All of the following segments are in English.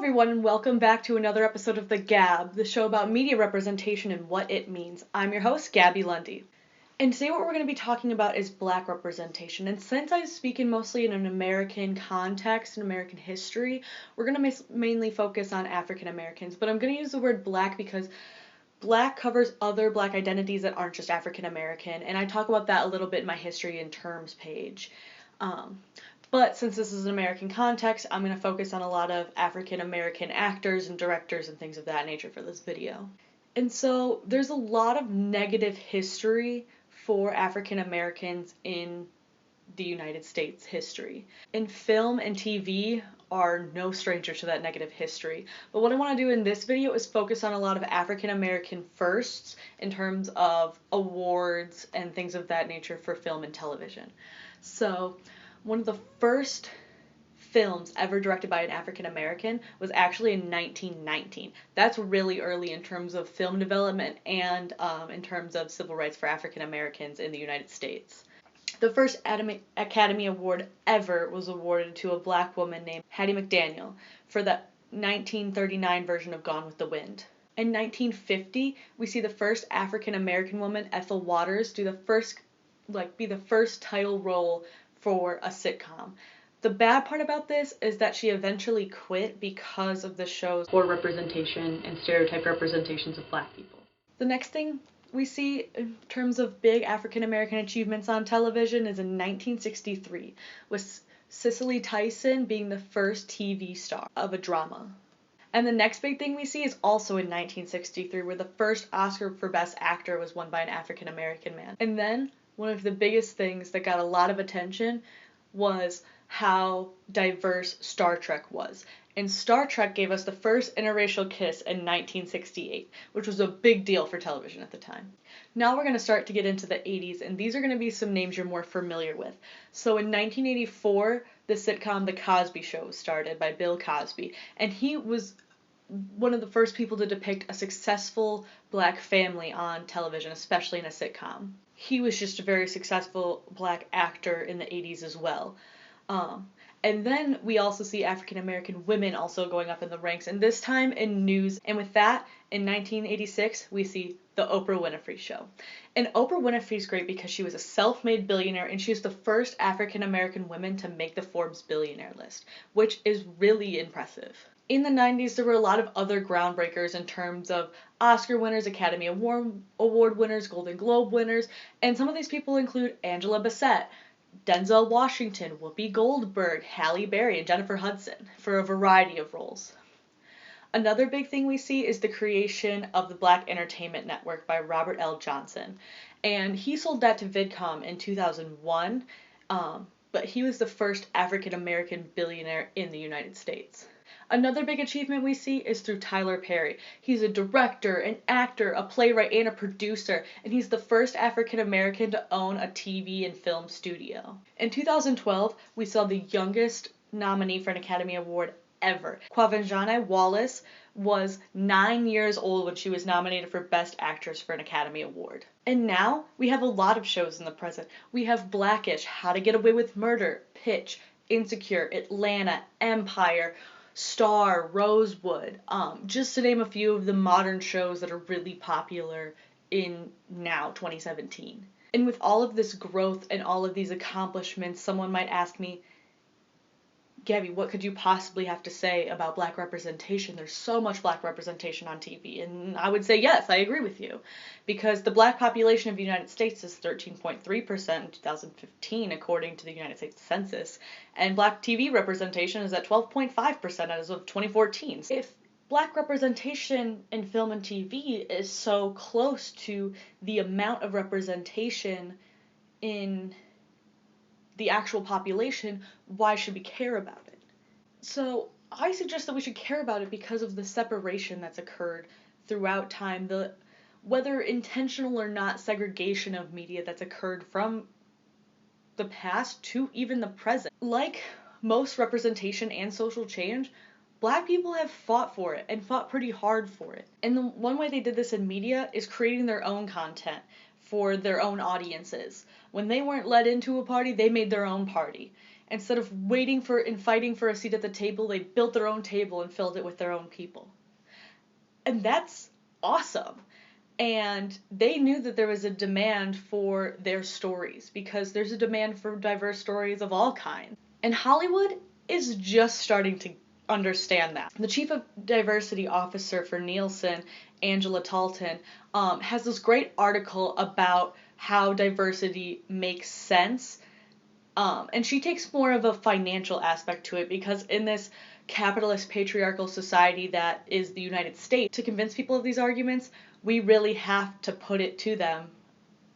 everyone, and welcome back to another episode of The Gab, the show about media representation and what it means. I'm your host, Gabby Lundy. And today what we're going to be talking about is Black representation. And since I'm speaking mostly in an American context and American history, we're going to mainly focus on African Americans. But I'm going to use the word Black because Black covers other Black identities that aren't just African American. And I talk about that a little bit in my history and terms page. But since this is an American context, I'm going to focus on a lot of African American actors and directors and things of that nature for this video. And so there's a lot of negative history for African Americans in the United States history. And film and TV are no stranger to that negative history. But what I want to do in this video is focus on a lot of African American firsts in terms of awards and things of that nature for film and television. So one of the first films ever directed by an African American was actually in 1919. That's really early in terms of film development and in terms of civil rights for African Americans in the United States. The first Academy Award ever was awarded to a Black woman named Hattie McDaniel for the 1939 version of Gone with the Wind. In 1950, we see the first African American woman, Ethel Waters, be the first title role for a sitcom. The bad part about this is that she eventually quit because of the show's poor representation and stereotype representations of Black people. The next thing we see in terms of big African American achievements on television is in 1963, with Cicely Tyson being the first TV star of a drama. And the next big thing we see is also in 1963, where the first Oscar for Best Actor was won by an African American man. And then one of the biggest things that got a lot of attention was how diverse Star Trek was. And Star Trek gave us the first interracial kiss in 1968, which was a big deal for television at the time. Now we're going to start to get into the 80s, and these are going to be some names you're more familiar with. So in 1984, the sitcom The Cosby Show was started by Bill Cosby, and he was one of the first people to depict a successful Black family on television, especially in a sitcom. He was just a very successful Black actor in the 80s as well. And then we also see African American women also going up in the ranks, and this time in news. And with that, in 1986, we see The Oprah Winfrey Show. And Oprah Winfrey's great because she was a self-made billionaire, and she was the first African American woman to make the Forbes billionaire list, which is really impressive. In the 90s, there were a lot of other groundbreakers in terms of Oscar winners, Academy Award winners, Golden Globe winners, and some of these people include Angela Bassett, Denzel Washington, Whoopi Goldberg, Halle Berry, and Jennifer Hudson for a variety of roles. Another big thing we see is the creation of the Black Entertainment Network by Robert L. Johnson, and he sold that to Vidcom in 2001, but he was the first African American billionaire in the United States. Another big achievement we see is through Tyler Perry. He's a director, an actor, a playwright, and a producer, and he's the first African American to own a TV and film studio. In 2012, we saw the youngest nominee for an Academy Award ever. Quvenzhané Wallis was 9 years old when she was nominated for Best Actress for an Academy Award. And now, we have a lot of shows in the present. We have Blackish, How to Get Away with Murder, Pitch, Insecure, Atlanta, Empire, Star, Rosewood, just to name a few of the modern shows that are really popular in now, 2017. And with all of this growth and all of these accomplishments, someone might ask me, Gabby, what could you possibly have to say about Black representation? There's so much Black representation on TV. And I would say, yes, I agree with you. Because the Black population of the United States is 13.3% in 2015, according to the United States Census. And Black TV representation is at 12.5% as of 2014. If Black representation in film and TV is so close to the amount of representation in the actual population, why should we care about it? So I suggest that we should care about it because of the separation that's occurred throughout time, the whether intentional or not segregation of media that's occurred from the past to even the present. Like most representation and social change, Black people have fought for it and fought pretty hard for it. And the one way they did this in media is creating their own content for their own audiences. When they weren't let into a party, they made their own party. Instead of waiting for and fighting for a seat at the table, they built their own table and filled it with their own people. And that's awesome. And they knew that there was a demand for their stories, because there's a demand for diverse stories of all kinds. And Hollywood is just starting to understand that. The chief of diversity officer for Nielsen, Angela Talton, has this great article about how diversity makes sense. And she takes more of a financial aspect to it, because in this capitalist patriarchal society that is the United States, to convince people of these arguments, we really have to put it to them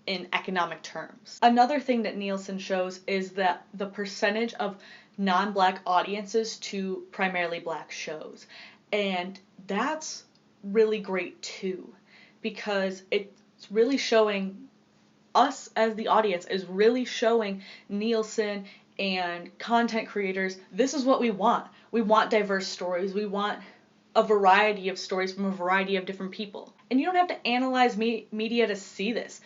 in economic terms. Another thing that Nielsen shows is that the percentage of non-black audiences to primarily black shows. And that's really great too, because it's really showing us as the audience, is really showing Nielsen and content creators, this is what we want. We want diverse stories. We want a variety of stories from a variety of different people. And you don't have to analyze media to see this.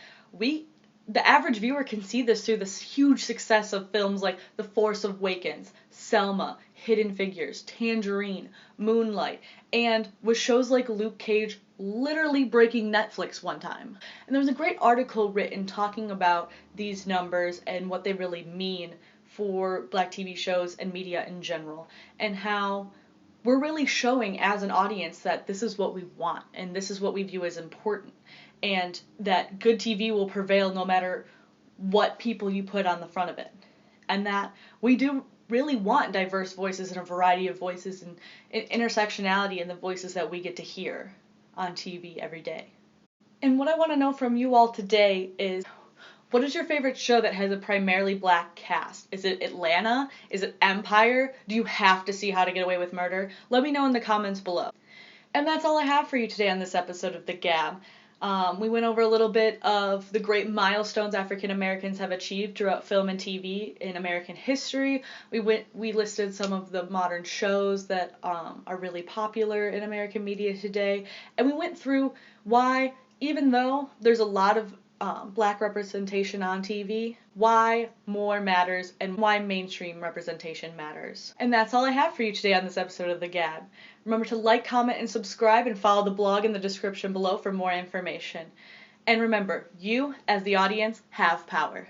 The average viewer can see this through this huge success of films like The Force Awakens, Selma, Hidden Figures, Tangerine, Moonlight, and with shows like Luke Cage literally breaking Netflix one time. And there was a great article written talking about these numbers and what they really mean for black TV shows and media in general, and how we're really showing as an audience that this is what we want and this is what we view as important, and that good TV will prevail no matter what people you put on the front of it, and that we do really want diverse voices and a variety of voices and intersectionality in the voices that we get to hear on TV every day. And what I want to know from you all today is, what is your favorite show that has a primarily black cast? Is it Atlanta? Is it Empire? Do you have to see How to Get Away with Murder? Let me know in the comments below. And that's all I have for you today on this episode of The Gab. We went over a little bit of the great milestones African Americans have achieved throughout film and TV in American history. We listed some of the modern shows that are really popular in American media today. And we went through why, even though there's a lot of black representation on TV, why more matters and why mainstream representation matters. And that's all I have for you today on this episode of The Gab. Remember to like, comment, and subscribe, and follow the blog in the description below for more information. And remember, you, as the audience, have power.